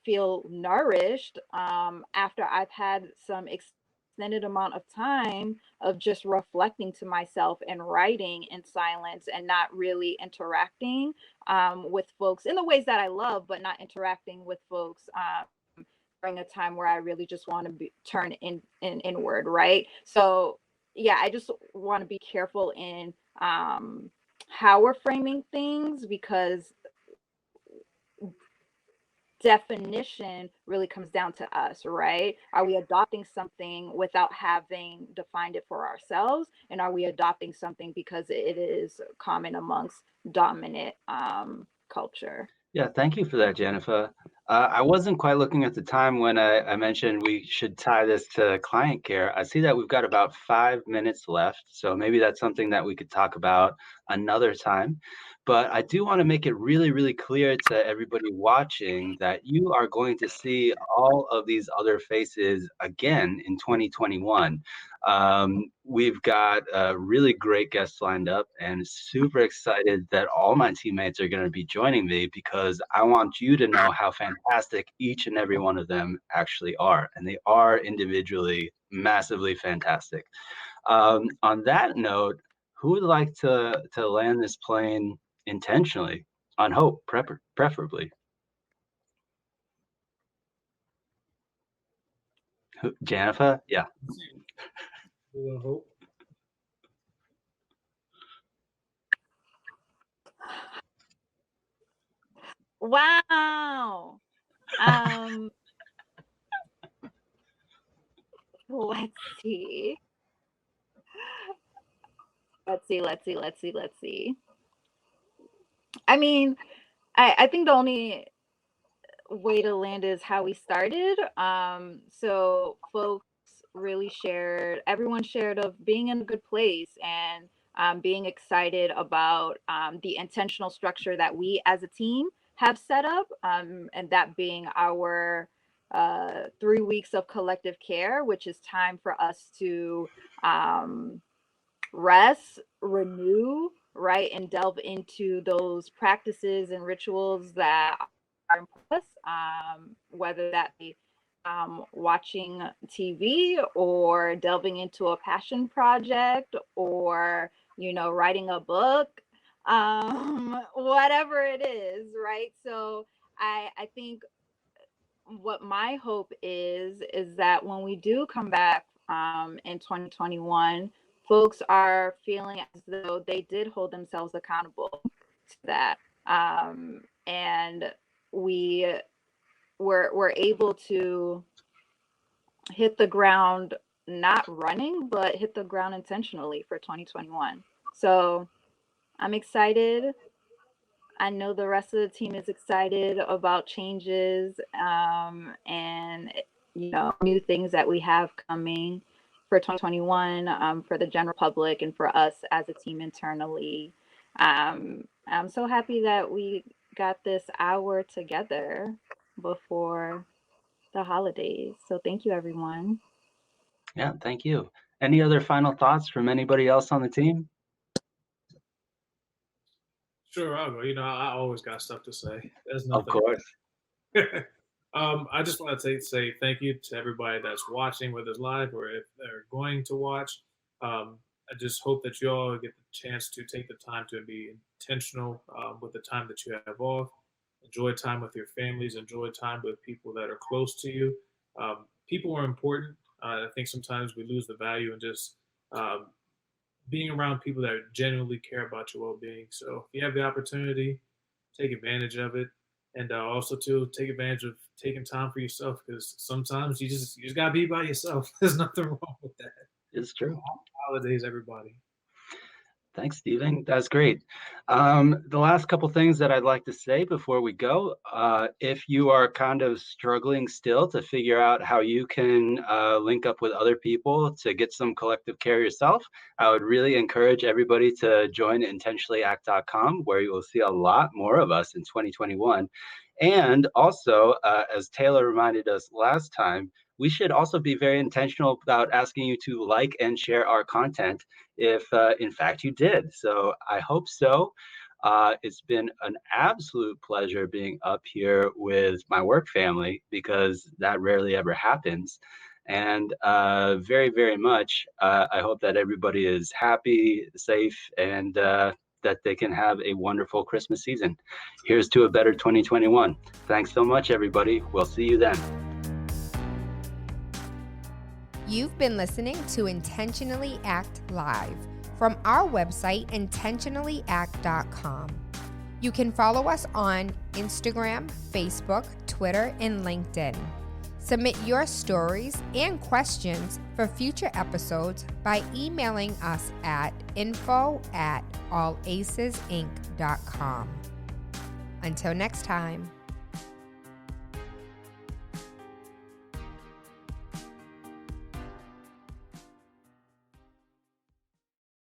feel nourished after I've had some extended amount of time of just reflecting to myself and writing in silence and not really interacting with folks in the ways that I love, but not interacting with folks during a time where I really just want to turn inward, right? So yeah, I just want to be careful in how we're framing things, because definition really comes down to us, right? Are we adopting something without having defined it for ourselves? And are we adopting something because it is common amongst dominant culture? Yeah, thank you for that, Jennifer. I wasn't quite looking at the time when I mentioned we should tie this to client care. I see that we've got about 5 minutes left, so maybe that's something that we could talk about another time. But I do want to make it really, really clear to everybody watching that you are going to see all of these other faces again in 2021. We've got really great guests lined up, and super excited that all my teammates are going to be joining me, because I want you to know how fantastic each and every one of them actually are. And they are individually massively fantastic. On that note, who would like to land this plane intentionally on hope, preferably? Jennifer? Yeah. Hope. Wow. Let's see. Let's see. I mean, I think the only way to land is how we started. So folks really shared, everyone shared of being in a good place, and being excited about the intentional structure that we as a team have set up, and that being our 3 weeks of collective care, which is time for us to rest, renew, right, and delve into those practices and rituals that are important to us, whether that be watching TV, or delving into a passion project, or writing a book, whatever it is, right? So I think what my hope is that when we do come back in 2021, folks are feeling as though they did hold themselves accountable to that, and we're able to hit the ground, not running, but hit the ground intentionally for 2021. So I'm excited. I know the rest of the team is excited about changes, and new things that we have coming for 2021, for the general public and for us as a team internally. I'm so happy that we got this hour together before the holidays. So thank you, everyone. Yeah, thank you. Any other final thoughts from anybody else on the team? Sure, I'll go. I always got stuff to say. There's nothing. Of course. I just want to say thank you to everybody that's watching, whether it's live or if they're going to watch. I just hope that you all get the chance to take the time to be intentional with the time that you have off. Enjoy time with your families. Enjoy time with people that are close to you. People are important. I think sometimes we lose the value in just being around people that genuinely care about your well-being. So if you have the opportunity, take advantage of it, and also to take advantage of taking time for yourself, because sometimes you just gotta be by yourself. There's nothing wrong with that. It's true. Holidays, everybody. Thanks, Stephen. That's great. The last couple things that I'd like to say before we go, if you are kind of struggling still to figure out how you can link up with other people to get some collective care yourself, I would really encourage everybody to join intentionallyact.com, where you will see a lot more of us in 2021. And also, as Tayla reminded us last time, we should also be very intentional about asking you to like and share our content if in fact you did. So I hope so. It's been an absolute pleasure being up here with my work family, because that rarely ever happens. And very, very much, I hope that everybody is happy, safe, and that they can have a wonderful Christmas season. Here's to a better 2021. Thanks so much, everybody. We'll see you then. You've been listening to Intentionally Act Live from our website, intentionallyact.com. You can follow us on Instagram, Facebook, Twitter, and LinkedIn. Submit your stories and questions for future episodes by emailing us at info@allacesinc.com. Until next time.